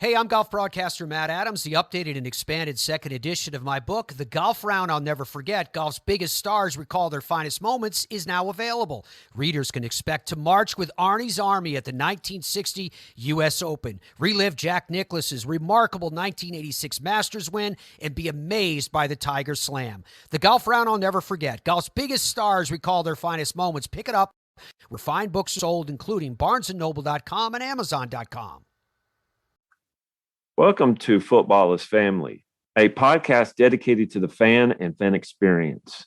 Hey, I'm golf broadcaster Matt Adams. The updated and expanded second edition of my book, The Golf Round I'll Never Forget, Golf's Biggest Stars Recall Their Finest Moments, is now available. Readers can expect to march with Arnie's Army at the 1960 U.S. Open, relive Jack Nicklaus's remarkable 1986 Masters win, and be amazed by the Tiger Slam. The Golf Round I'll Never Forget, Golf's Biggest Stars Recall Their Finest Moments. Pick it up where fine books are sold, including BarnesandNoble.com and Amazon.com. Welcome to Football is Family, a podcast dedicated to the fan and fan experience.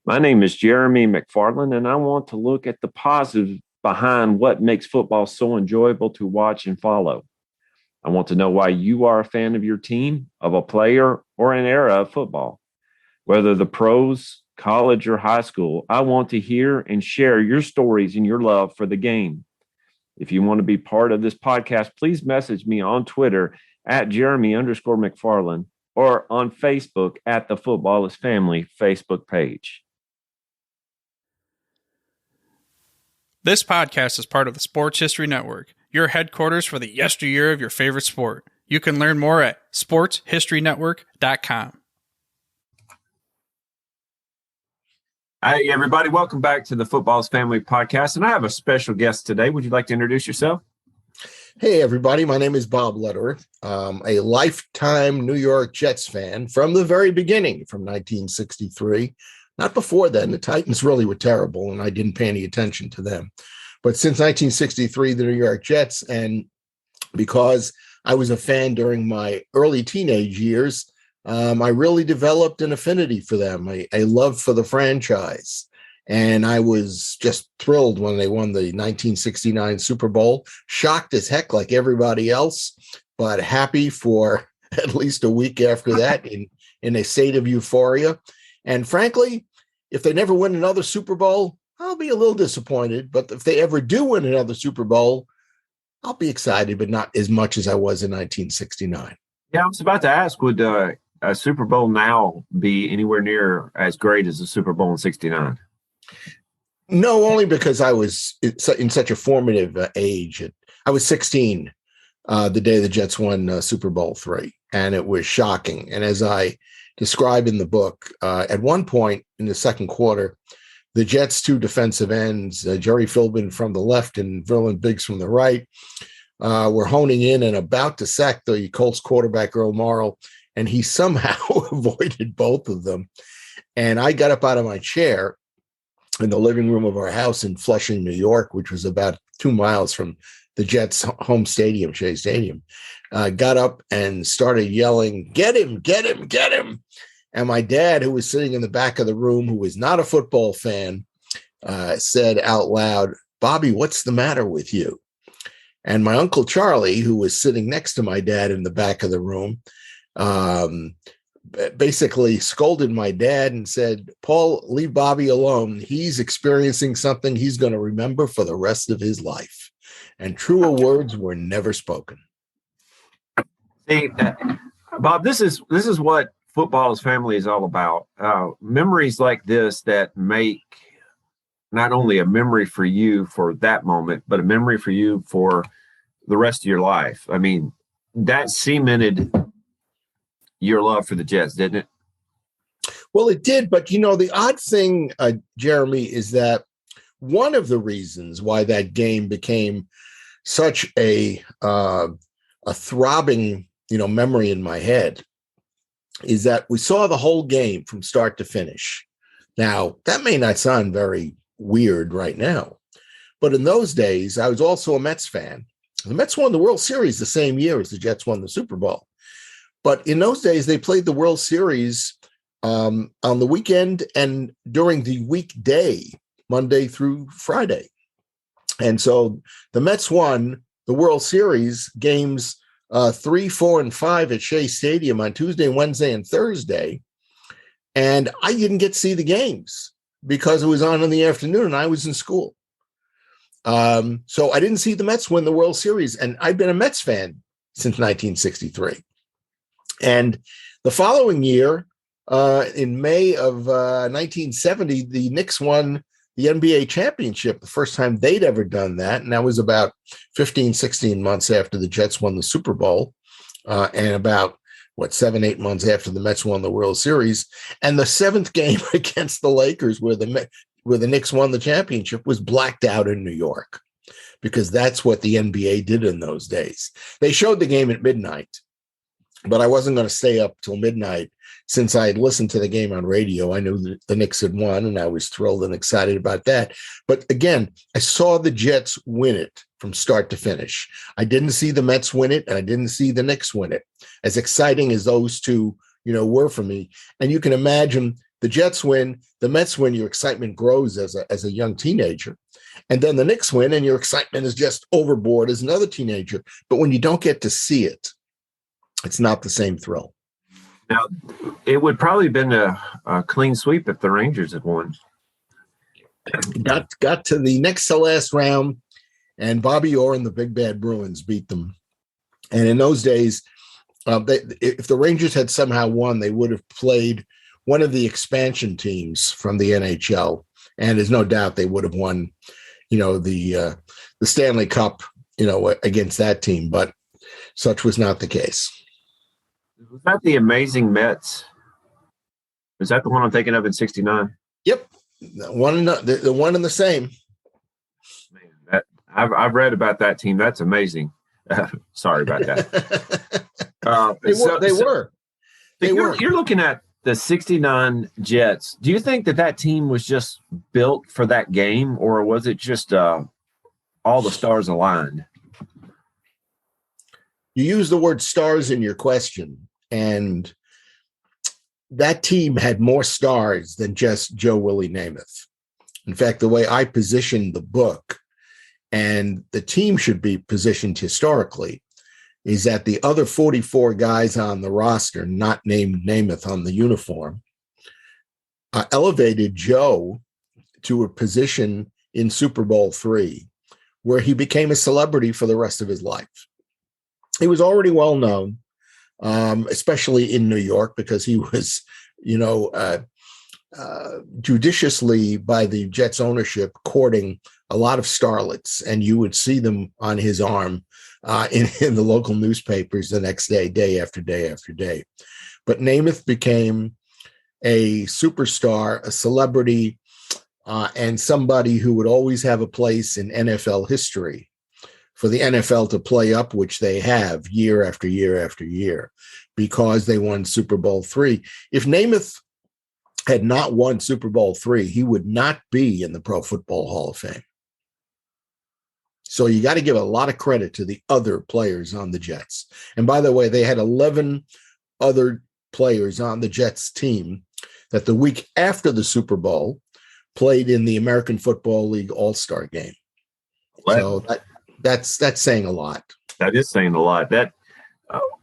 My name is Jeremy McFarland, and I want to look at the positive behind what makes football so enjoyable to watch and follow. I want to know why you are a fan of your team, of a player, or an era of football. Whether the pros, college, or high school, I want to hear and share your stories and your love for the game. If you want to be part of this podcast, please message me on Twitter at Jeremy_McFarland or on Facebook at the Football is Family Facebook page. This podcast is part of the Sports History Network, your headquarters for the yesteryear of your favorite sport. You can learn more at sportshistorynetwork.com. Hey, everybody. Welcome back to the Football is Family podcast. And I have a special guest today. Would you like to introduce yourself? Hey, everybody. My name is Bob Lederer, a lifetime New York Jets fan from the very beginning, from 1963. Not before then. The Titans really were terrible, and I didn't pay any attention to them. But since 1963, the New York Jets, and because I was a fan during my early teenage years, I really developed an affinity for them, a love for the franchise. And I was just thrilled when they won the 1969 Super Bowl, shocked as heck like everybody else, but happy for at least a week after that in a state of euphoria. And frankly, if they never win another Super Bowl, I'll be a little disappointed. But if they ever do win another Super Bowl, I'll be excited, but not as much as I was in 1969. Yeah, I was about to ask, would a Super Bowl now be anywhere near as great as the Super Bowl in 69? No, only because I was in such a formative age. I was 16 the day the Jets won Super Bowl III, and it was shocking. And as I describe in the book, at one point in the second quarter, the Jets' two defensive ends, Jerry Philbin from the left and Verlin Biggs from the right, were honing in and about to sack the Colts quarterback, Earl Morrall, and he somehow avoided both of them. And I got up out of my chair in the living room of our house in Flushing, New York, which was about 2 miles from the Jets' home stadium, Shea Stadium, got up and started yelling, "Get him, get him, get him." And my dad, who was sitting in the back of the room, who was not a football fan, said out loud, "Bobby, what's the matter with you?" And my Uncle Charlie, who was sitting next to my dad in the back of the room, basically scolded my dad and said, "Paul, leave Bobby alone. He's experiencing something he's going to remember for the rest of his life." And truer words were never spoken. See, Bob, this is what Football is Family is all about. Memories like this that make not only a memory for you for that moment, but a memory for you for the rest of your life. I mean, that cemented your love for the Jets, didn't it? Well, it did. But, the odd thing, Jeremy, is that one of the reasons why that game became such a throbbing, memory in my head is that we saw the whole game from start to finish. Now, that may not sound very weird right now, but in those days, I was also a Mets fan. The Mets won the World Series the same year as the Jets won the Super Bowl. But in those days, they played the World Series on the weekend and during the weekday, Monday through Friday. And so the Mets won the World Series games 3, 4, and 5 at Shea Stadium on Tuesday, Wednesday, and Thursday. And I didn't get to see the games because it was on in the afternoon and I was in school. So I didn't see the Mets win the World Series. And I've been a Mets fan since 1963. And the following year, in May of 1970, the Knicks won the NBA championship, the first time they'd ever done that. And that was about 15, 16 months after the Jets won the Super Bowl. and about 7-8 months after the Mets won the World Series, and the seventh game against the Lakers, where the Knicks won the championship, was blacked out in New York, because that's what the NBA did in those days. They showed the game at midnight, but I wasn't going to stay up till midnight. Since I had listened to the game on radio, I knew that the Knicks had won, and I was thrilled and excited about that. But again, I saw the Jets win it from start to finish. I didn't see the Mets win it, and I didn't see the Knicks win it. As exciting as those two, were for me. And you can imagine the Jets win, the Mets win, your excitement grows as a young teenager. And then the Knicks win, and your excitement is just overboard as another teenager. But when you don't get to see it, it's not the same thrill. Now, it would probably have been a clean sweep if the Rangers had won. Got to the next to last round, and Bobby Orr and the Big Bad Bruins beat them. And in those days, if the Rangers had somehow won, they would have played one of the expansion teams from the NHL. And there's no doubt they would have won, the Stanley Cup, against that team. But such was not the case. Was that the amazing Mets? Is that the one I'm thinking of in '69? Yep, the one and the same. Man, I've read about that team. That's amazing. Sorry about that. They were. You're looking at the '69 Jets. Do you think that team was just built for that game, or was it just all the stars aligned? You use the word stars in your question, and that team had more stars than just Joe Willie Namath. In fact, the way I positioned the book, and the team should be positioned historically, is that the other 44 guys on the roster, not named Namath on the uniform, elevated Joe to a position in Super Bowl III where he became a celebrity for the rest of his life. He was already well known, especially in New York, because he was, judiciously by the Jets ownership courting a lot of starlets, and you would see them on his arm in the local newspapers the next day, day after day after day. But Namath became a superstar, a celebrity, and somebody who would always have a place in NFL history for the NFL to play up, which they have year after year after year, because they won Super Bowl III. If Namath had not won Super Bowl III, he would not be in the Pro Football Hall of Fame. So you got to give a lot of credit to the other players on the Jets. And by the way, they had 11 other players on the Jets team that the week after the Super Bowl played in the American Football League All-Star game. Wow. So that's saying a lot. That is saying a lot. That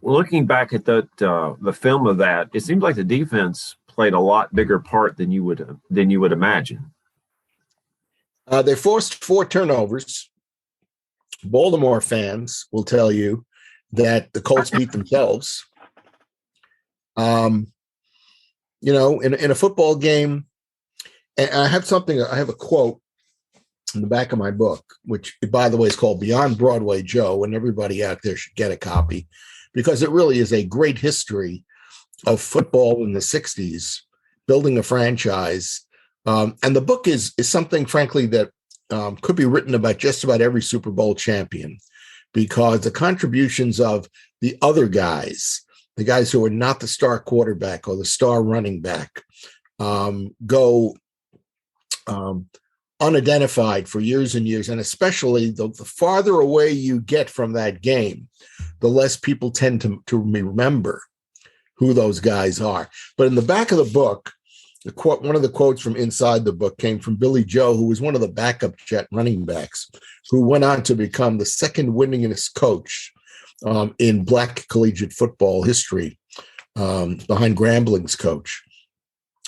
looking back at the film of that, it seems like the defense played a lot bigger part than you would imagine. They forced 4 turnovers. Baltimore fans will tell you that the Colts beat themselves. In a football game, and I have a quote in the back of my book, which, by the way, is called Beyond Broadway Joe, and everybody out there should get a copy, because it really is a great history of football in the 60s, building a franchise. And the book is something, frankly, that could be written about just about every Super Bowl champion, because the contributions of the other guys, the guys who are not the star quarterback or the star running back, go unidentified for years and years. And especially the farther away you get from that game, the less people tend to remember who those guys are. But in the back of the book, one of the quotes from inside the book came from Billy Joe, who was one of the backup Jet running backs, who went on to become the second winningest coach in Black collegiate football history, behind Grambling's coach.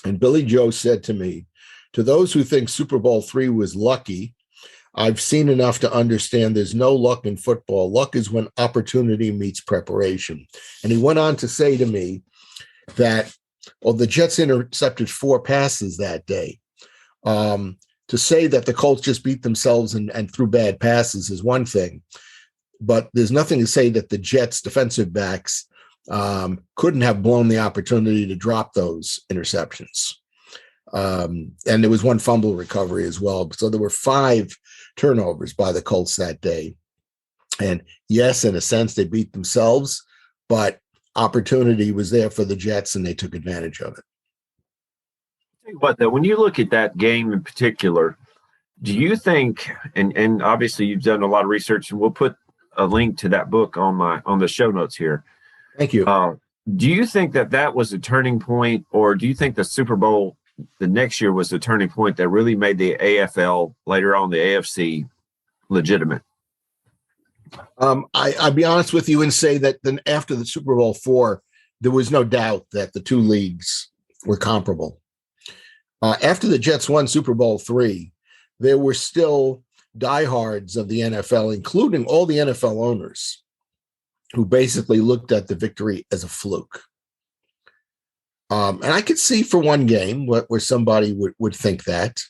And Billy Joe said to me, "To those who think Super Bowl III was lucky, I've seen enough to understand there's no luck in football. Luck is when opportunity meets preparation." And he went on to say to me that, the Jets intercepted 4 passes that day. To say that the Colts just beat themselves and threw bad passes is one thing, but there's nothing to say that the Jets defensive backs couldn't have blown the opportunity to drop those interceptions. And there was one fumble recovery as well. So there were 5 turnovers by the Colts that day. And yes, in a sense, they beat themselves, but opportunity was there for the Jets and they took advantage of it. But though, when you look at that game in particular, do you think, and obviously you've done a lot of research, and we'll put a link to that book on the show notes here. Thank you. Do you think that was a turning point, or do you think the Super Bowl the next year was the turning point that really made the AFL, later on the AFC, legitimate? I'll be honest with you and say that then after the Super Bowl IV, there was no doubt that the two leagues were comparable. After the Jets won Super Bowl III, there were still diehards of the NFL, including all the NFL owners, who basically looked at the victory as a fluke. And I could see for one game where somebody would think that.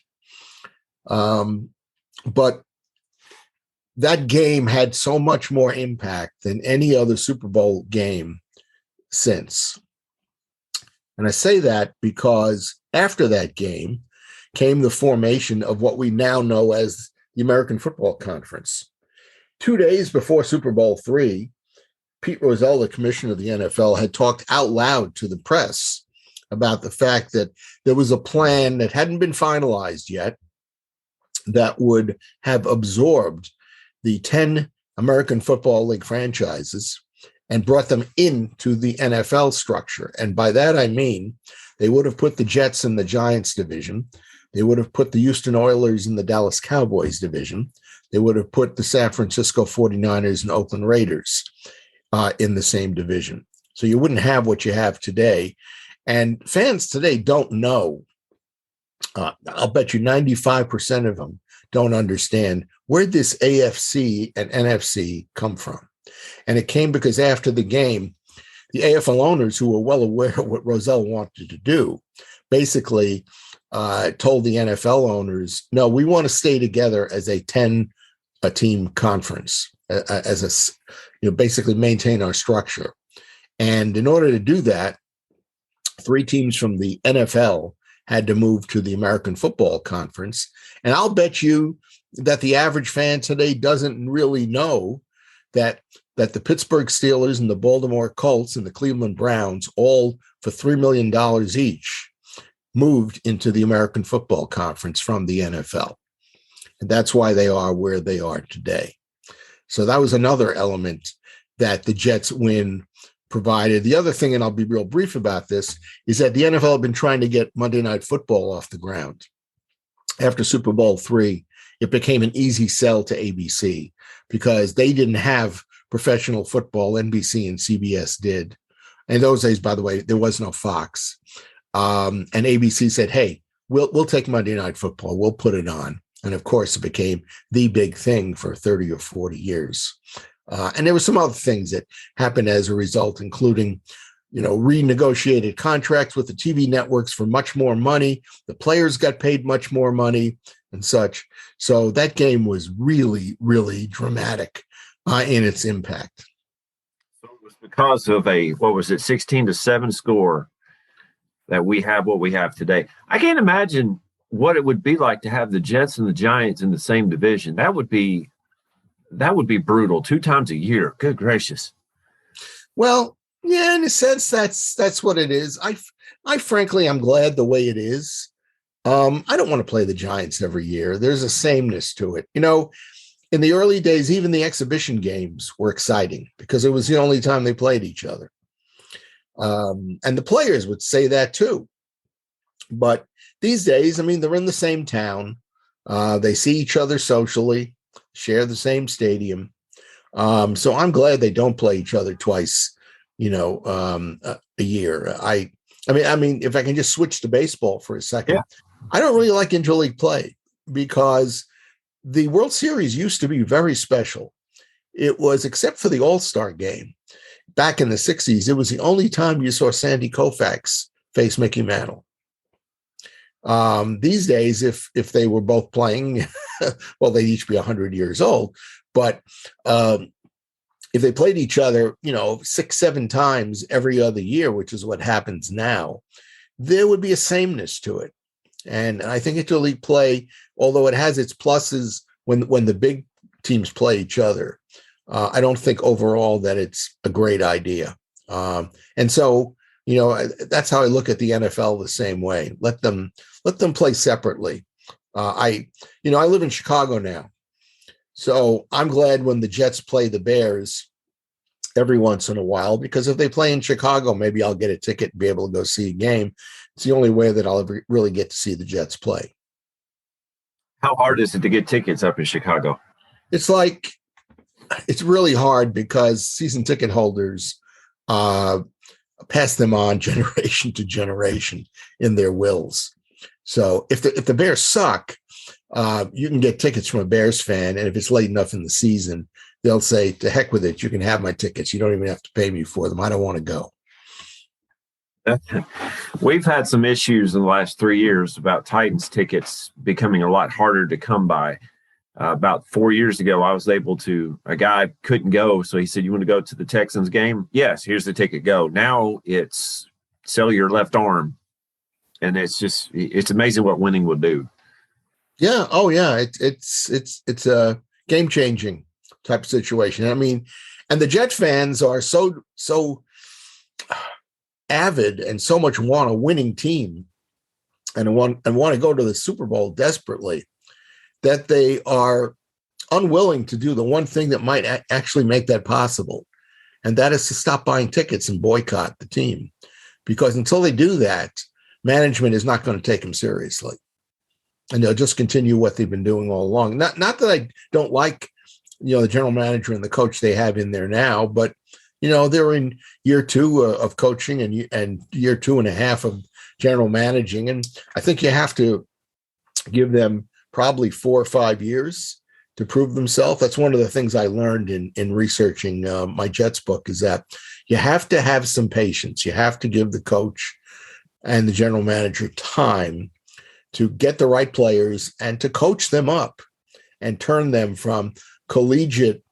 But that game had so much more impact than any other Super Bowl game since. And I say that because after that game came the formation of what we now know as the American Football Conference. 2 days before Super Bowl III, Pete Rozelle, the commissioner of the NFL, had talked out loud to the press about the fact that there was a plan that hadn't been finalized yet that would have absorbed the 10 American Football League franchises and brought them into the NFL structure. And by that, I mean, they would have put the Jets in the Giants division. They would have put the Houston Oilers in the Dallas Cowboys division. They would have put the San Francisco 49ers and Oakland Raiders in the same division. So you wouldn't have what you have today. And fans today don't know. I'll bet you 95% of them don't understand where this AFC and NFC come from. And it came because after the game, the AFL owners, who were well aware of what Rozelle wanted to do, basically told the NFL owners, no, we want to stay together as a 10-team conference, basically maintain our structure. And in order to do that, 3 teams from the NFL had to move to the American Football Conference. And I'll bet you that the average fan today doesn't really know that the Pittsburgh Steelers and the Baltimore Colts and the Cleveland Browns, all for $3 million each, moved into the American Football Conference from the NFL. And that's why they are where they are today. So that was another element that the Jets win provided. The other thing, and I'll be real brief about this, is that the NFL had been trying to get Monday Night Football off the ground. After Super Bowl III, it became an easy sell to ABC because they didn't have professional football. NBC and CBS did. In those days, by the way, there was no Fox. And ABC said, hey, we'll take Monday Night Football. We'll put it on. And of course, it became the big thing for 30 or 40 years. And there were some other things that happened as a result, including, renegotiated contracts with the TV networks for much more money. The players got paid much more money and such. So that game was really, really dramatic in its impact. So it was because of 16-7 score that we have what we have today. I can't imagine what it would be like to have the Jets and the Giants in the same division. That would be brutal 2 times a year. Good gracious. Well, yeah, in a sense, that's what it is. I frankly, I'm glad the way it is. I don't want to play the Giants every year. There's a sameness to it. In the early days, even the exhibition games were exciting because it was the only time they played each other. And the players would say that too. But these days, they're in the same town. They see each other socially, share the same stadium. So I'm glad they don't play each other twice, a year. I mean, if I can just switch to baseball for a second, yeah. I don't really like interleague play because the World Series used to be very special. It was, except for the All-Star game back in the 60s, it was the only time you saw Sandy Koufax face Mickey Mantle. These days, if they were both playing, well, they'd each be 100 years old. But if they played each other, 6-7 times every other year, which is what happens now, there would be a sameness to it. And I think interleague play, although it has its pluses when the big teams play each other, I don't think overall that it's a great idea. And so, that's how I look at the NFL the same way. Let them play separately. I live in Chicago now, so I'm glad when the Jets play the Bears every once in a while, because if they play in Chicago, maybe I'll get a ticket and be able to go see a game. It's the only way that I'll ever really get to see the Jets play. How hard is it to get tickets up in Chicago? It's really hard because season ticket holders pass them on generation to generation in their wills. So if the Bears suck, you can get tickets from a Bears fan, and if it's late enough in the season, they'll say, to heck with it, you can have my tickets. You don't even have to pay me for them. I don't want to go. We've had some issues in the last 3 years about Titans tickets becoming a lot harder to come by. About 4 years ago, I was able to, a guy couldn't go. So he said, you want to go to the Texans game? Yes, here's the ticket, go. Now it's sell your left arm. And it's amazing what winning will do. Yeah. Oh yeah. It's a game changing type of situation. I mean, and the Jet fans are so avid and so much want a winning team and want to go to the Super Bowl desperately, that they are unwilling to do the one thing that might actually make that possible. And that is to stop buying tickets and boycott the team. Because until they do that, management is not going to take them seriously. And they'll just continue what they've been doing all along. Not that I don't like, the general manager and the coach they have in there now, but, they're in year 2 of coaching and year 2.5 of general managing. And I think you have to give them probably 4 or 5 years to prove themselves. That's one of the things I learned in researching my Jets book, is that you have to have some patience. You have to give the coach and the general manager time to get the right players and to coach them up and turn them from collegiate,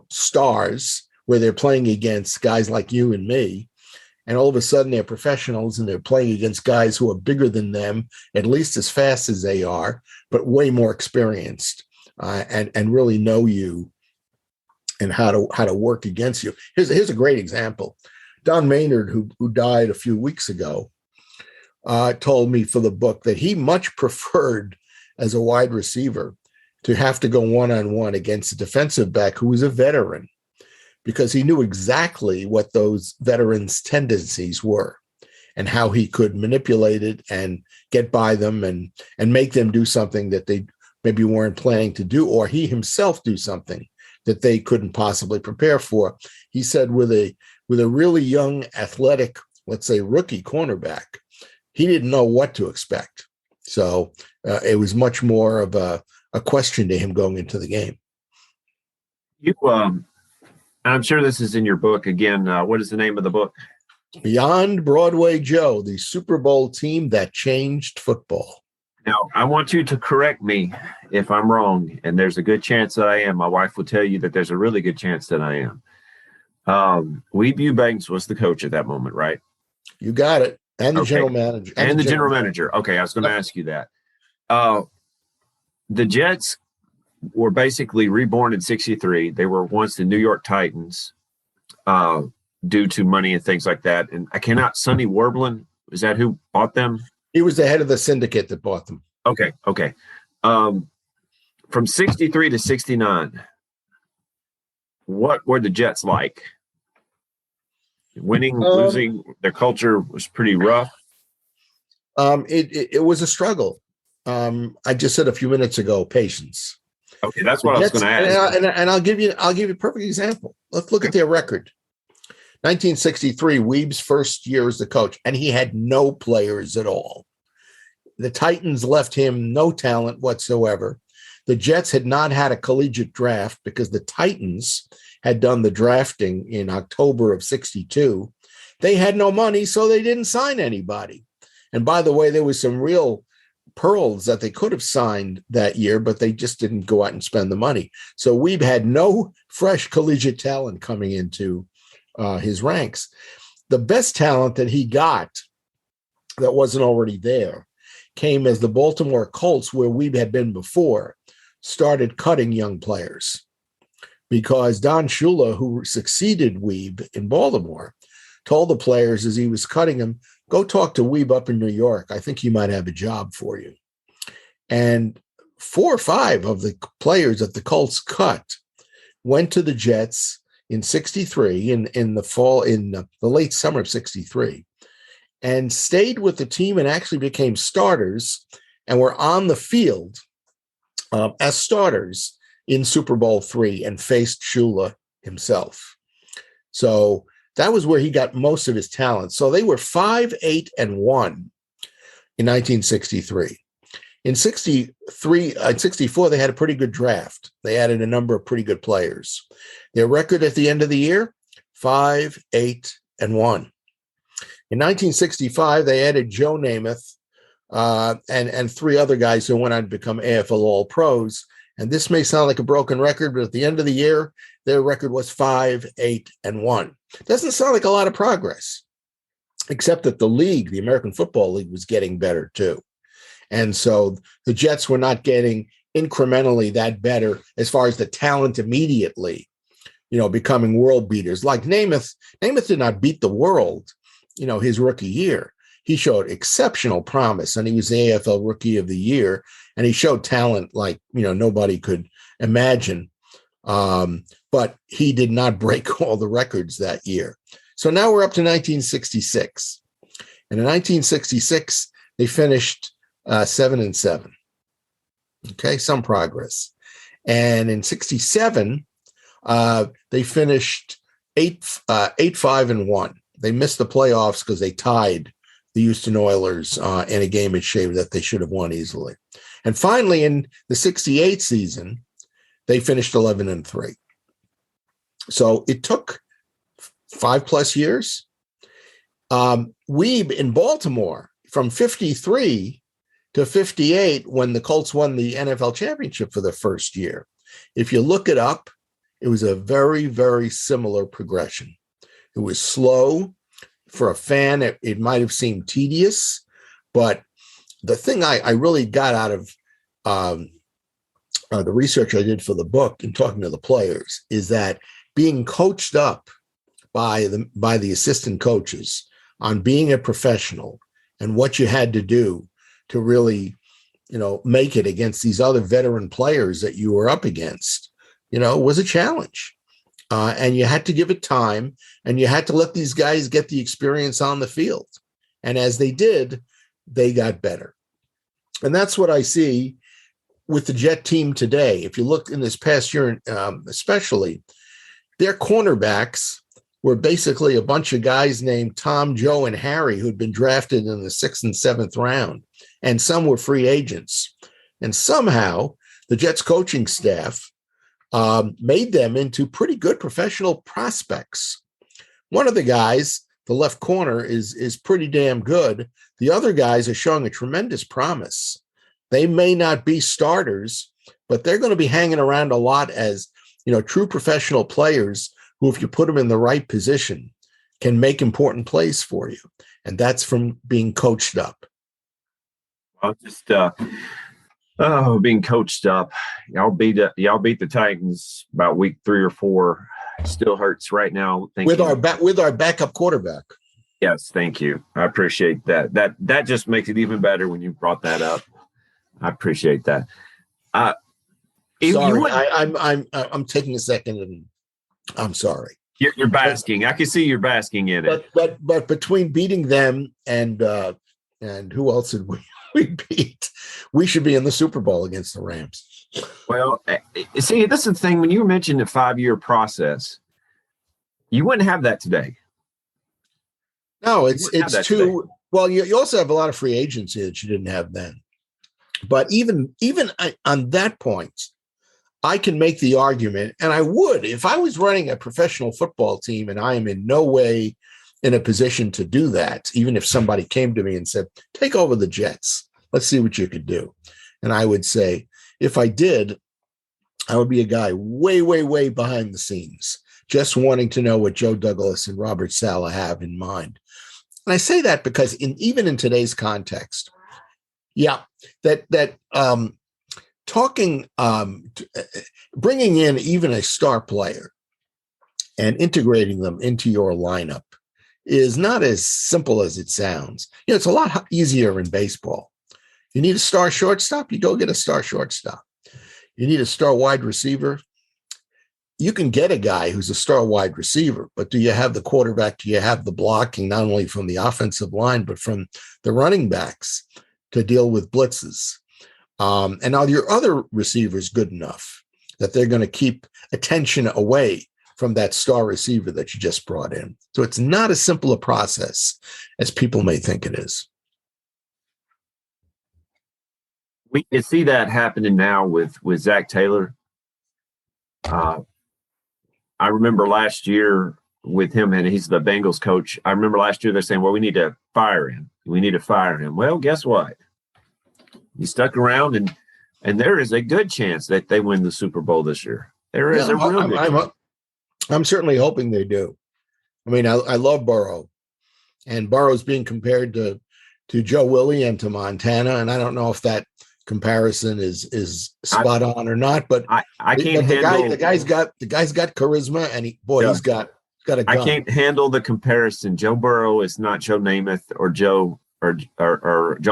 stars where they're playing against guys like you and me. And all of a sudden they're professionals and they're playing against guys who are bigger than them, at least as fast as they are, but way more experienced and really know you and how to work against you. Here's a great example. Don Maynard, who died a few weeks ago, told me for the book that he much preferred as a wide receiver to have to go one-on-one against a defensive back who was a veteran, because he knew exactly what those veterans' tendencies were and how he could manipulate it and get by them and make them do something that they maybe weren't planning to do, or he himself do something that they couldn't possibly prepare for. He said with a really young, athletic, let's say rookie cornerback, he didn't know what to expect. So it was much more of a question to him going into the game. I'm sure this is in your book. Again, what is the name of the book? Beyond Broadway Joe, the Super Bowl team that changed football. Now, I want you to correct me if I'm wrong, and there's a good chance that I am. My wife will tell you that there's a really good chance that I am. Weeb Eubanks was the coach at that moment, right? You got it. And the general manager. And the general manager. Okay, I was going to ask you that. The Jets were basically reborn in 1963. They were once the New York Titans due to money and things like that. And Sonny Werblin, is that who bought them? He was the head of the syndicate that bought them. Okay. From 1963 to 1969, what were the Jets like? Winning, losing, their culture was pretty rough. It was a struggle. I just said a few minutes ago, patience. Okay, that's what I was going to ask. And I'll give you a perfect example. Let's look at their record. 1963, Weeb's first year as the coach, and he had no players at all. The Titans left him no talent whatsoever. The Jets had not had a collegiate draft because the Titans had done the drafting in October of 1962. They had no money, so they didn't sign anybody. And by the way, there was some real pearls that they could have signed that year, but they just didn't go out and spend the money. So Weeb had no fresh collegiate talent coming into his ranks. The best talent that he got that wasn't already there came as the Baltimore Colts, where Weeb had been before, started cutting young players. Because Don Shula, who succeeded Weeb in Baltimore, told the players as he was cutting him, go talk to Weeb up in New York. I think he might have a job for you. And 4 or 5 of the players that the Colts cut went to the Jets in 63, in the late summer of 63, and stayed with the team and actually became starters and were on the field as starters in Super Bowl III and faced Shula himself. So that was where he got most of his talent. So they were 5-8-1 in 1963. In 64, they had a pretty good draft. They added a number of pretty good players. Their record at the end of the year, 5-8-1. In 1965, they added Joe Namath and 3 other guys who went on to become AFL All-Pros. And this may sound like a broken record, but at the end of the year, their record was 5-8-1. Doesn't sound like a lot of progress, except that the league, the American Football League, was getting better too. And so the Jets were not getting incrementally that better as far as the talent immediately, becoming world beaters. Like Namath did not beat the world, his rookie year. He showed exceptional promise, and he was the AFL Rookie of the Year, and he showed talent like, nobody could imagine. But he did not break all the records that year. So now we're up to 1966. And in 1966, they finished 7-7. Okay, some progress. And in 67, they finished 8-5-1. They missed the playoffs because they tied the Houston Oilers in a game at Shea that they should have won easily. And finally, in the 68 season, they finished 11-3. So it took 5+ years. Weeb in Baltimore from 53 to 58, when the Colts won the NFL championship for the first year. If you look it up, it was a very, very similar progression. It was slow. For a fan, it might have seemed tedious, but the thing I really got out of the research I did for the book and talking to the players is that being coached up by the assistant coaches on being a professional and what you had to do to really, make it against these other veteran players that you were up against, was a challenge. And you had to give it time, and you had to let these guys get the experience on the field. And as they did, they got better. And that's what I see with the Jet team today. If you look in this past year, especially, their cornerbacks were basically a bunch of guys named Tom, Joe, and Harry who'd been drafted in the 6th and 7th round, and some were free agents. And somehow the Jets coaching staff made them into pretty good professional prospects. One of the guys, the left corner, is pretty damn good. The other guys are showing a tremendous promise. They may not be starters, but they're going to be hanging around a lot as, true professional players who, if you put them in the right position, can make important plays for you. And that's from being coached up. Well, just being coached up. Y'all beat the Titans about week 3 or 4. Still hurts right now. With our backup quarterback. Yes, thank you. I appreciate that. That just makes it even better when you brought that up. I appreciate that. Sorry, I'm taking a second, and I'm sorry. You're basking. I can see you're basking in it. But between beating them and who else did we beat? We should be in the Super Bowl against the Rams. Well, see, that's the thing. When you mentioned the 5-year process, you wouldn't have that today. No, it's too well. You also have a lot of free agency that you didn't have then. But even on that point, I can make the argument, and I would if I was running a professional football team, and I am in no way in a position to do that. Even if somebody came to me and said, "Take over the Jets," Let's see what you could do. And I would say, if I did, I would be a guy way, way, way behind the scenes, just wanting to know what Joe Douglas and Robert Saleh have in mind. And I say that because even in today's context, bringing in even a star player and integrating them into your lineup is not as simple as it sounds. It's a lot easier in baseball. You need a star shortstop, you go get a star shortstop. You need a star wide receiver. You can get a guy who's a star wide receiver, but do you have the quarterback? Do you have the blocking, not only from the offensive line, but from the running backs to deal with blitzes? And are your other receivers good enough that they're going to keep attention away from that star receiver that you just brought in? So it's not as simple a process as people may think it is. We can see that happening now with Zach Taylor. I remember last year with him, and he's the Bengals coach. I remember last year they're saying, well, we need to fire him. We need to fire him. Well, guess what? He stuck around, and there is a good chance that they win the Super Bowl this year. There is a real good chance. I'm certainly hoping they do. I mean, I love Burrow, and Burrow's being compared to Joe Willie and to Montana, and I don't know if that comparison is spot on or not, but I can't handle the guy's got charisma, and he's got a gun. I can't handle the comparison. Joe Burrow is not Joe Namath or Joe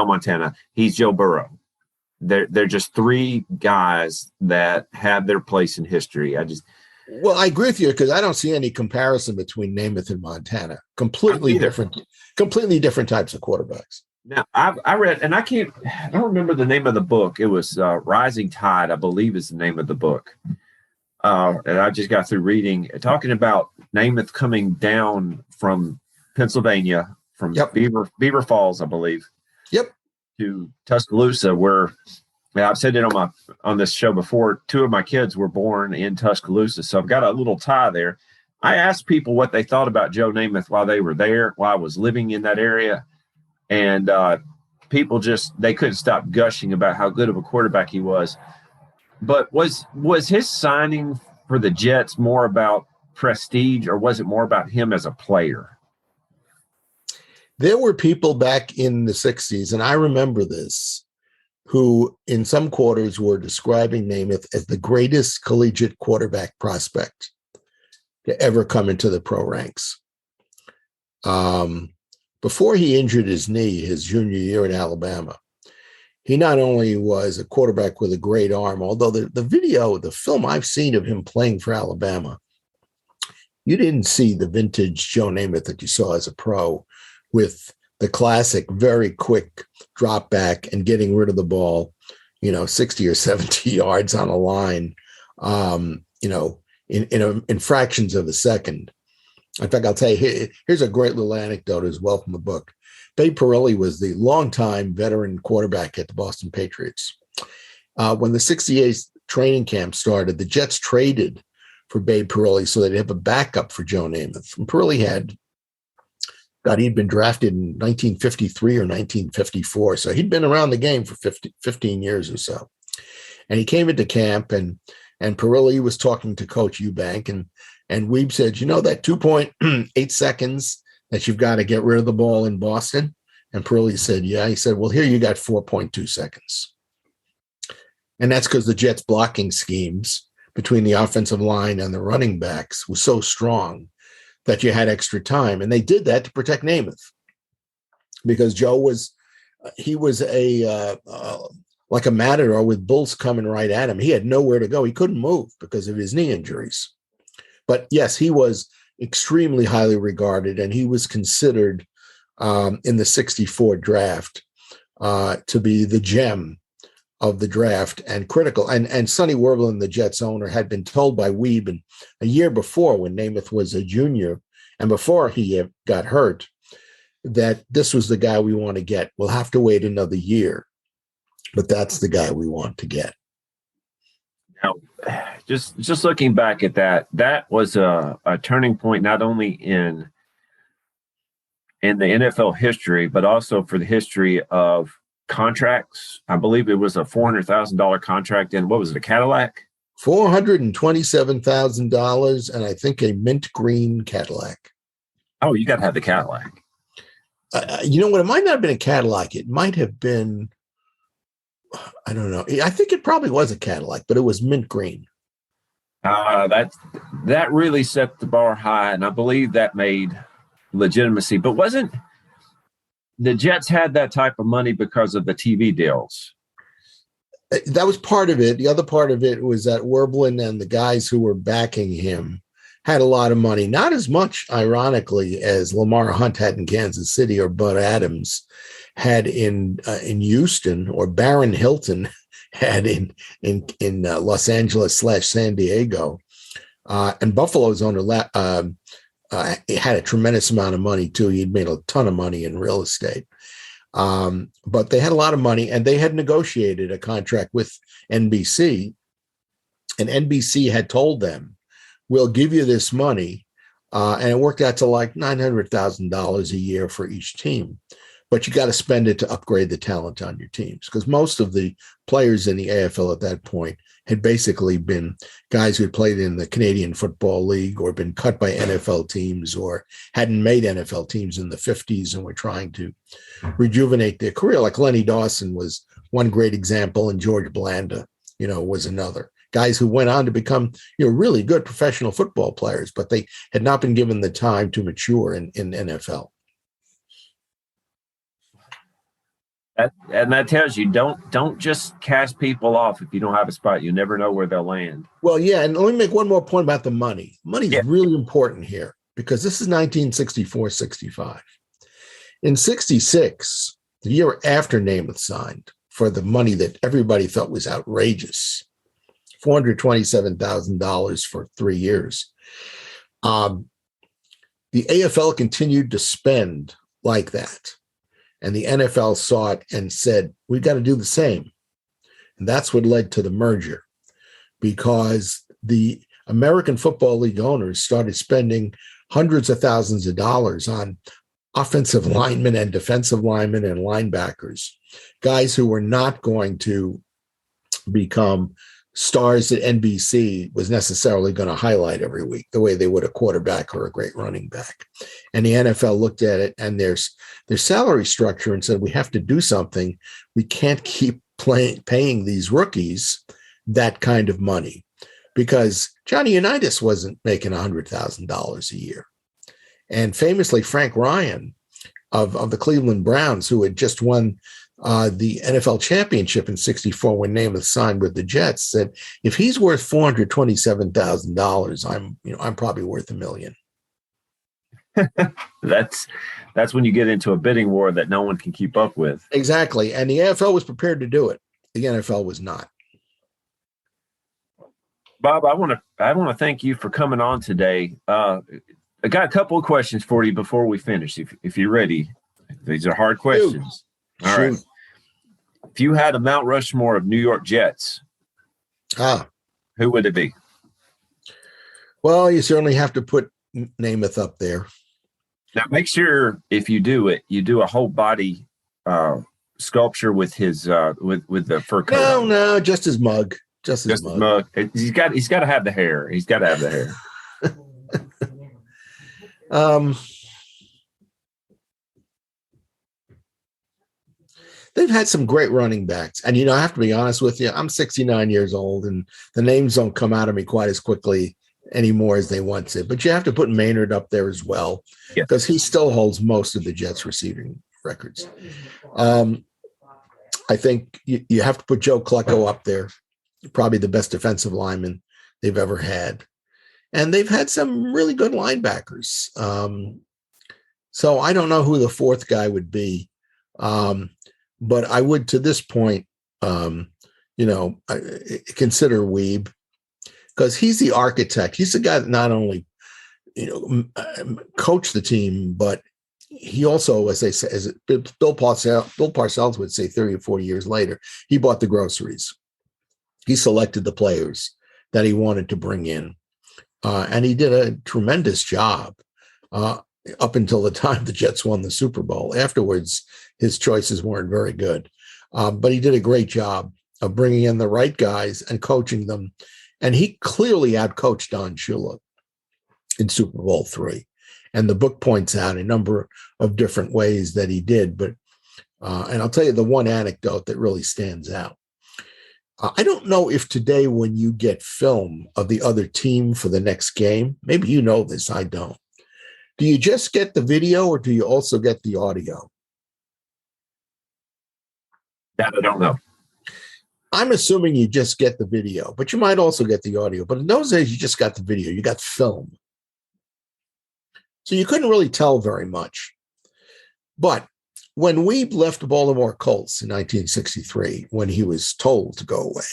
Montana. He's Joe Burrow. They're just three guys that have their place in history. I agree with you, because I don't see any comparison between Namath and Montana. Completely different types of quarterbacks. Now, I read, and I don't remember the name of the book. It was Rising Tide, I believe is the name of the book. And I just got through reading, talking about Namath coming down from Pennsylvania, from Beaver Falls, I believe. Yep. To Tuscaloosa, where I've said it on this show before. Two of my kids were born in Tuscaloosa, so I've got a little tie there. I asked people what they thought about Joe Namath while they were there, while I was living in that area. And people they couldn't stop gushing about how good of a quarterback he was. But was his signing for the Jets more about prestige, or was it more about him as a player? There were people back in the 60s, and I remember this, who in some quarters were describing Namath as the greatest collegiate quarterback prospect to ever come into the pro ranks. Before he injured his knee his junior year in Alabama, he not only was a quarterback with a great arm, although the film I've seen of him playing for Alabama, you didn't see the vintage Joe Namath that you saw as a pro, with the classic, very quick drop back and getting rid of the ball, 60 or 70 yards on a line, in fractions of a second. In fact, I'll tell you, here's a great little anecdote as well from the book. Babe Parilli was the longtime veteran quarterback at the Boston Patriots. When the 68 training camp started, the Jets traded for Babe Parilli so they'd have a backup for Joe Namath. And Parilli he'd been drafted in 1953 or 1954. So he'd been around the game for 15 years or so. And he came into camp, and Parilli was talking to Coach Eubank, and Weeb said, that 2.8 seconds that you've got to get rid of the ball in Boston? And Parilli said, yeah. He said, well, here you got 4.2 seconds. And that's because the Jets' blocking schemes between the offensive line and the running backs was so strong that you had extra time. And they did that to protect Namath, because Joe was like a matador with bulls coming right at him. He had nowhere to go. He couldn't move because of his knee injuries. But yes, he was extremely highly regarded, and he was considered in the 64 draft to be the gem of the draft and critical. And Sonny Werblin, the Jets owner, had been told by Weeb a year before, when Namath was a junior and before he got hurt, that this was the guy we want to get. We'll have to wait another year, but that's the guy we want to get. Now, just looking back at that was a turning point, not only in the NFL history, but also for the history of contracts. I believe it was a $400,000 contract, and what was it, a Cadillac? $427,000, and I think a mint green Cadillac. Oh, you got to have the Cadillac. You know what? It might not have been a Cadillac. It might have been, I don't know. I think it probably was a Cadillac, but it was mint green. That really set the bar high, and I believe that made legitimacy. But wasn't the Jets had that type of money because of the TV deals? That was part of it. The other part of it was that Werblin and the guys who were backing him had a lot of money. Not as much, ironically, as Lamar Hunt had in Kansas City or Bud Adams had in Houston, or Barron Hilton had in Los Angeles / San Diego. And Buffalo's owner had a tremendous amount of money too. He'd made a ton of money in real estate. But they had a lot of money, and they had negotiated a contract with NBC, and NBC had told them, we'll give you this money. And it worked out to like $900,000 a year for each team. But you got to spend it to upgrade the talent on your teams, because most of the players in the AFL at that point had basically been guys who had played in the Canadian Football League or been cut by NFL teams or hadn't made NFL teams in the 50s and were trying to rejuvenate their career. Like Lenny Dawson was one great example, and George Blanda, was another. Guys who went on to become, really good professional football players, but they had not been given the time to mature in NFL. And that tells you don't just cast people off if you don't have a spot. You never know where they'll land. Well, yeah, and let me make one more point about the money. Money is really important here, because this is 1964-65. In 66, the year after Namath signed for the money that everybody thought was outrageous, $427,000 for 3 years, the AFL continued to spend like that. And the NFL saw it and said, we've got to do the same. And that's what led to the merger, because the American Football League owners started spending hundreds of thousands of dollars on offensive linemen and defensive linemen and linebackers, guys who were not going to become stars that NBC was necessarily going to highlight every week, the way they would a quarterback or a great running back. And the NFL looked at it and their salary structure and said, we have to do something. We can't keep paying these rookies that kind of money, because Johnny Unitas wasn't making $100,000 a year. And famously, Frank Ryan of the Cleveland Browns, who had just won the NFL championship in 64 when Namath signed with the Jets, said, if he's worth $427,000, I'm probably worth $1 million. That's when you get into a bidding war that no one can keep up with. Exactly. And the AFL was prepared to do it. The NFL was not. Bob, I want to thank you for coming on today. I got a couple of questions for you before we finish, if you're ready. These are hard questions. Shoot. All right. If you had a Mount Rushmore of New York Jets, who would it be? Well, you certainly have to put Namath up there. Now, make sure if you do it, you do a whole body sculpture with his with the fur coat. No, just his mug. Just his mug. He's got to have the hair. He's got to have the hair. They've had some great running backs. And, I have to be honest with you, I'm 69 years old, and the names don't come out of me quite as quickly anymore as they once did. But you have to put Maynard up there as well, because he still holds most of the Jets receiving records. I think you have to put Joe Klecko up there, probably the best defensive lineman they've ever had. And they've had some really good linebackers. So I don't know who the fourth guy would be. But I would, to this point, consider Weeb, because he's the architect. He's the guy that not only, coached the team, but he also, as they say, as Bill Parcells would say 30 or 40 years later, he bought the groceries. He selected the players that he wanted to bring in. And he did a tremendous job up until the time the Jets won the Super Bowl. Afterwards, his choices weren't very good. But he did a great job of bringing in the right guys and coaching them. And he clearly outcoached Don Shula in Super Bowl III. And the book points out a number of different ways that he did. But and I'll tell you the one anecdote that really stands out. I don't know if today when you get film of the other team for the next game, maybe you know this, I don't. Do you just get the video or do you also get the audio? That I don't know. I'm assuming you just get the video, but you might also get the audio. But in those days, you just got the video. You got film. So you couldn't really tell very much. But when Weeb left the Baltimore Colts in 1963, when he was told to go away,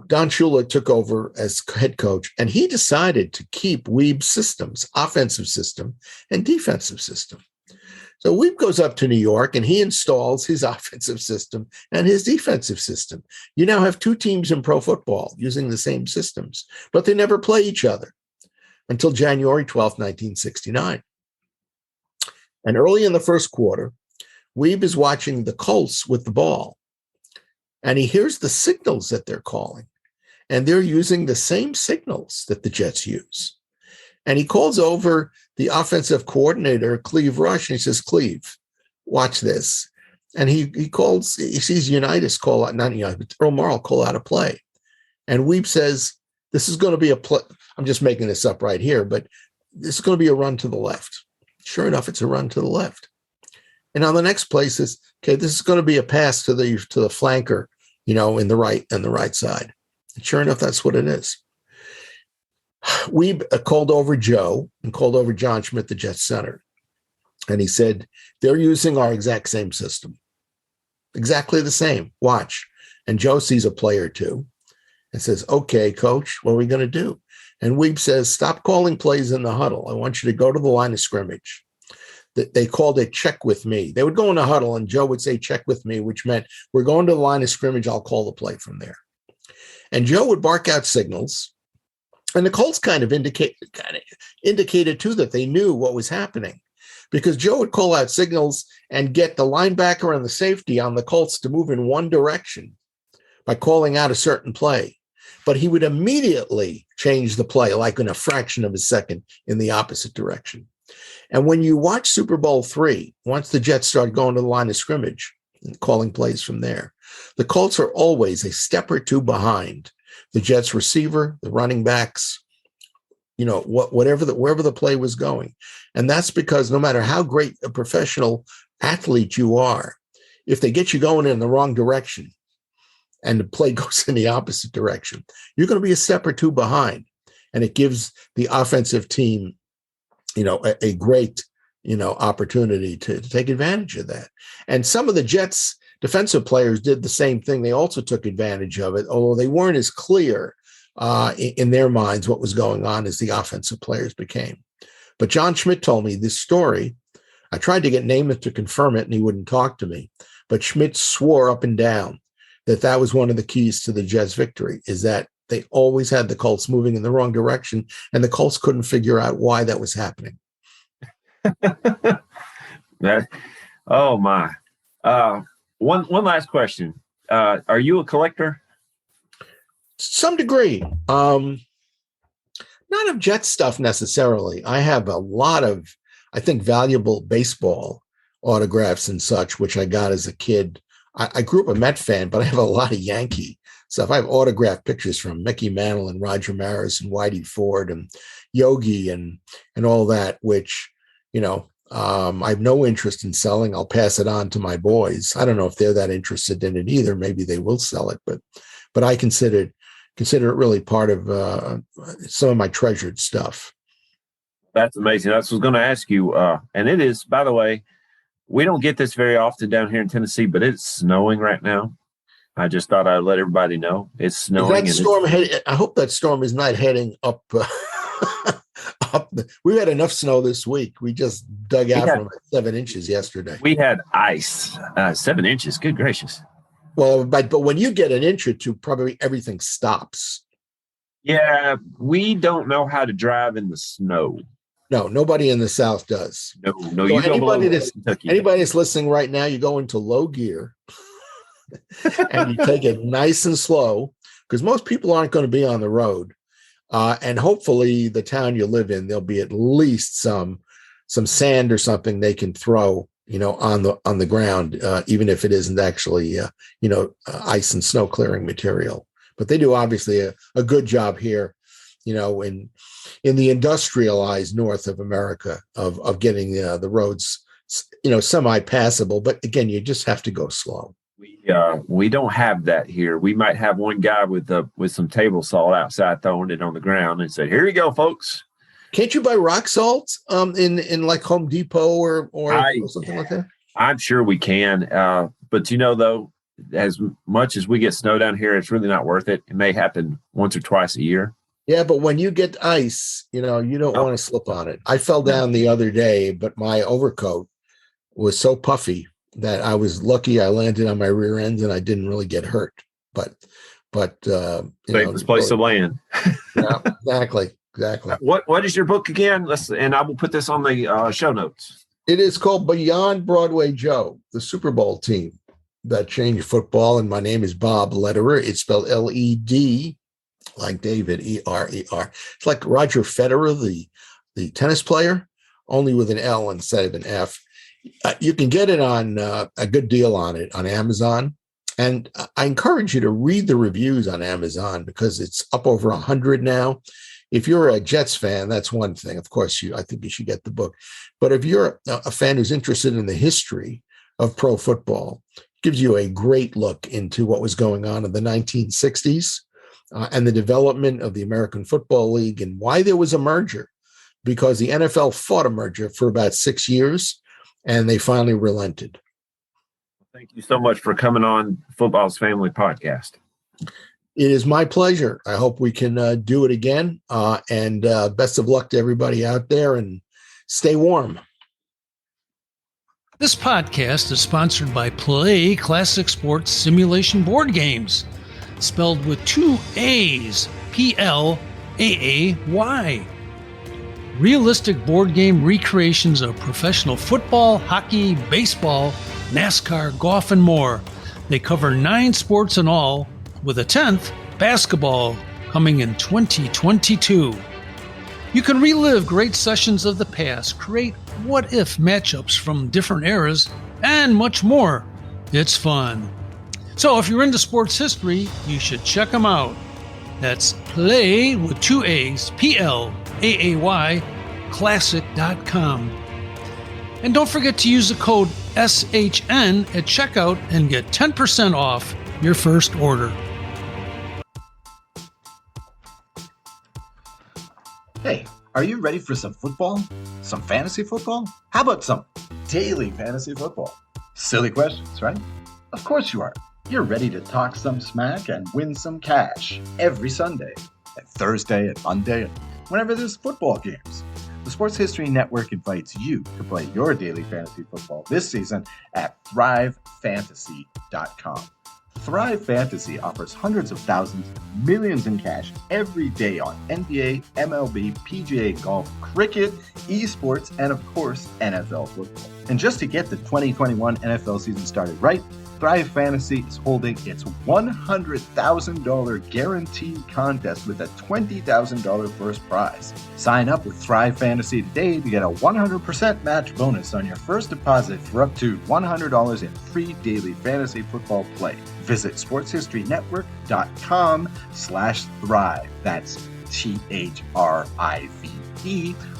Don Shula took over as head coach, and he decided to keep Weeb's systems, offensive system and defensive system. So Weeb goes up to New York, and he installs his offensive system and his defensive system. You now have two teams in pro football using the same systems, but they never play each other until January 12th, 1969. And early in the first quarter, Weeb is watching the Colts with the ball, and he hears the signals that they're calling, and they're using the same signals that the Jets use. And he calls over the offensive coordinator, Cleve Rush, and he says, Cleve, watch this. And he sees Unitas call out, not Unitas, but Earl Morrall call out a play. And Weeb says, this is going to be a play. I'm just making this up right here, but this is going to be a run to the left. Sure enough, it's a run to the left. And on the next play says, okay, this is going to be a pass to the flanker, in the right side. And sure enough, that's what it is. We called over Joe and called over John Schmidt, the Jets center. And he said, they're using our exact same system. Exactly the same. Watch. And Joe sees a play or two and says, okay, coach, what are we going to do? And Weeb says, stop calling plays in the huddle. I want you to go to the line of scrimmage. They called it check with me. They would go in a huddle and Joe would say check with me, which meant we're going to the line of scrimmage. I'll call the play from there. And Joe would bark out signals. And the Colts kind of indicated too that they knew what was happening, because Joe would call out signals and get the linebacker and the safety on the Colts to move in one direction by calling out a certain play. But he would immediately change the play, like in a fraction of a second, in the opposite direction. And when you watch Super Bowl III, once the Jets started going to the line of scrimmage and calling plays from there, the Colts are always a step or two behind the Jets receiver, the running backs, wherever the play was going. And that's because no matter how great a professional athlete you are, if they get you going in the wrong direction and the play goes in the opposite direction, you're going to be a step or two behind. And it gives the offensive team, a great, opportunity to take advantage of that. And some of the Jets defensive players did the same thing. They also took advantage of it, although they weren't as clear in their minds what was going on as the offensive players became. But John Schmidt told me this story. I tried to get Namath to confirm it, and he wouldn't talk to me. But Schmidt swore up and down that was one of the keys to the Jets' victory, is that they always had the Colts moving in the wrong direction, and the Colts couldn't figure out why that was happening. Oh, my. One last question. Are you a collector? Some degree. Not of Jet stuff necessarily. I have a lot of, I think, valuable baseball autographs and such, which I got as a kid. I grew up a Met fan, but I have a lot of Yankee stuff. I have autographed pictures from Mickey Mantle and Roger Maris and Whitey Ford and Yogi and all that, which, I have no interest in selling. I'll pass it on to my boys. I don't know if they're that interested in it either. Maybe they will sell it, but I consider it really part of some of my treasured stuff. That's amazing. That's what I was going to ask you. And it is, by the way, we don't get this very often down here in Tennessee, but it's snowing right now. I just thought I'd let everybody know it's snowing. I hope that storm is not heading up. We had enough snow this week. We just dug out from 7 inches yesterday. We had ice, 7 inches. Good gracious. Well, but when you get an inch or two, probably everything stops. Yeah, we don't know how to drive in the snow. No, nobody in the South does. No. So anybody that's listening right now, you go into low gear and you take it nice and slow, because most people aren't going to be on the road. And hopefully the town you live in, there'll be at least some sand or something they can throw, on the ground, even if it isn't actually, ice and snow clearing material. But they do obviously a good job here, in the industrialized north of America of getting the roads, semi-passable. But again, you just have to go slow. We don't have that here. We might have one guy with some table salt outside throwing it on the ground and say, "Here you go, folks." Can't you buy rock salt in like Home Depot or something like that? I'm sure we can. But though, as much as we get snow down here, it's really not worth it. It may happen once or twice a year. Yeah, but when you get ice, you don't want to slip on it. I fell down the other day, but my overcoat was so puffy that I was lucky I landed on my rear end and I didn't really get hurt. But safest place to land. Yeah, exactly. What is your book again? And I will put this on the show notes. It is called Beyond Broadway Joe, the Super Bowl team that changed football. And my name is Bob Lederer. It's spelled Led, like David, Erer. It's like Roger Federer, the tennis player, only with an L instead of an F. You can get it on a good deal on it on Amazon. And I encourage you to read the reviews on Amazon because it's up over 100 now. If you're a Jets fan, that's one thing. Of course, I think you should get the book. But if you're a fan who's interested in the history of pro football, it gives you a great look into what was going on in the 1960s and the development of the American Football League and why there was a merger. Because the NFL fought a merger for about 6 years, and they finally relented. Thank you so much for coming on Football's Family Podcast. It is my pleasure. I hope we can do it again. And best of luck to everybody out there, and stay warm. This podcast is sponsored by Play Classic Sports Simulation Board Games, spelled with 2 A's, Plaay. Realistic board game recreations of professional football, hockey, baseball, NASCAR, golf, and more. They cover 9 sports in all, with a 10th, basketball, coming in 2022. You can relive great sessions of the past, create what-if matchups from different eras, and much more. It's fun. So if you're into sports history, you should check them out. That's Play with 2 A's, Plaay, classic.com. And don't forget to use the code SHN at checkout and get 10% off your first order. Hey, are you ready for some football? Some fantasy football? How about some daily fantasy football? Silly questions, right? Of course you are. You're ready to talk some smack and win some cash every Sunday, and Thursday and Monday, and whenever there's football games. The Sports History Network invites you to play your daily fantasy football this season at ThriveFantasy.com. Thrive Fantasy offers hundreds of thousands, millions in cash every day on NBA, MLB, PGA golf, cricket, esports, and of course, NFL football. And just to get the 2021 NFL season started right, Thrive Fantasy is holding its $100,000 guaranteed contest with a $20,000 first prize. Sign up with Thrive Fantasy today to get a 100% match bonus on your first deposit for up to $100 in free daily fantasy football play. Visit sportshistoryNetwork.com/thrive. That's THRIVE,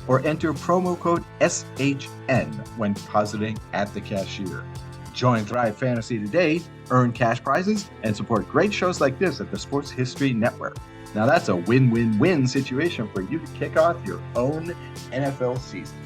or enter promo code SHN when depositing at the cashier. Join Thrive Fantasy today, earn cash prizes, and support great shows like this at the Sports History Network. Now that's a win-win-win situation for you to kick off your own NFL season.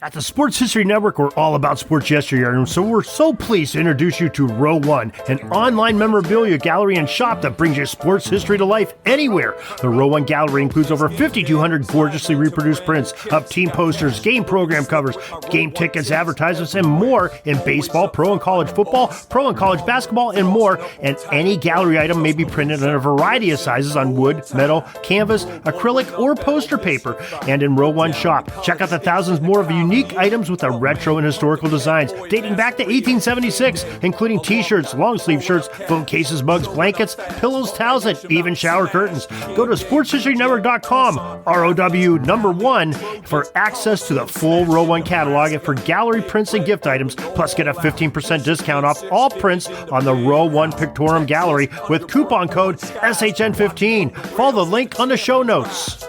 At the Sports History Network, we're all about sports yesteryear, and so we're so pleased to introduce you to Row One, an online memorabilia gallery and shop that brings your sports history to life anywhere. The Row One gallery includes over 5,200 gorgeously reproduced prints of team posters, game program covers, game tickets, advertisements, and more in baseball, pro and college football, pro and college basketball, and more. And any gallery item may be printed in a variety of sizes on wood, metal, canvas, acrylic, or poster paper. And in Row One shop, check out the thousands more of unique unique items with the retro and historical designs dating back to 1876, including t-shirts, long-sleeve shirts, phone cases, mugs, blankets, pillows, towels, and even shower curtains. Go to sportshistorynetwork.com, ROW1, for access to the full Row 1 catalog and for gallery prints and gift items, plus get a 15% discount off all prints on the Row 1 Pictorum Gallery with coupon code SHN15. Follow the link on the show notes.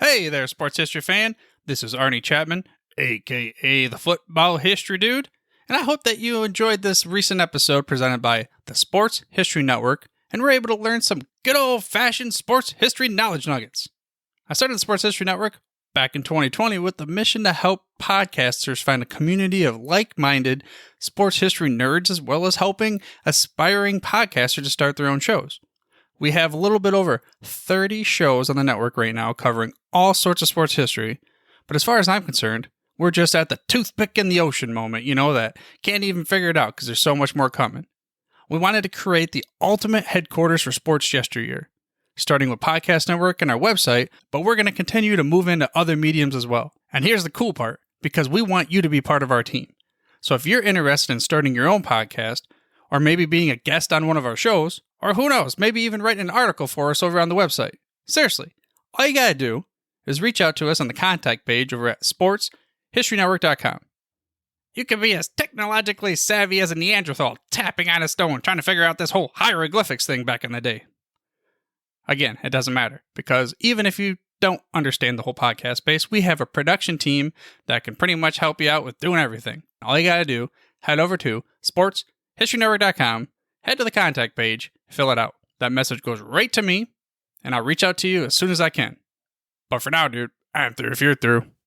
Hey there, sports history fan. This is Arnie Chapman, aka the Football History Dude, and I hope that you enjoyed this recent episode presented by the Sports History Network and were able to learn some good old-fashioned sports history knowledge nuggets. I started the Sports History Network back in 2020 with the mission to help podcasters find a community of like-minded sports history nerds, as well as helping aspiring podcasters to start their own shows. We have a little bit over 30 shows on the network right now covering all sorts of sports history, but as far as I'm concerned, we're just at the toothpick in the ocean moment, that can't even figure it out because there's so much more coming. We wanted to create the ultimate headquarters for sports yesteryear, starting with Podcast Network and our website, but we're going to continue to move into other mediums as well. And here's the cool part, because we want you to be part of our team. So if you're interested in starting your own podcast, or maybe being a guest on one of our shows, or who knows, maybe even writing an article for us over on the website. Seriously, all you gotta do is reach out to us on the contact page over at sportshistorynetwork.com. You can be as technologically savvy as a Neanderthal tapping on a stone trying to figure out this whole hieroglyphics thing back in the day. Again, it doesn't matter, because even if you don't understand the whole podcast space, we have a production team that can pretty much help you out with doing everything. All you gotta do, head over to sportshistorynetwork.com, head to the contact page, fill it out. That message goes right to me, and I'll reach out to you as soon as I can. But for now, dude, I'm through if you're through.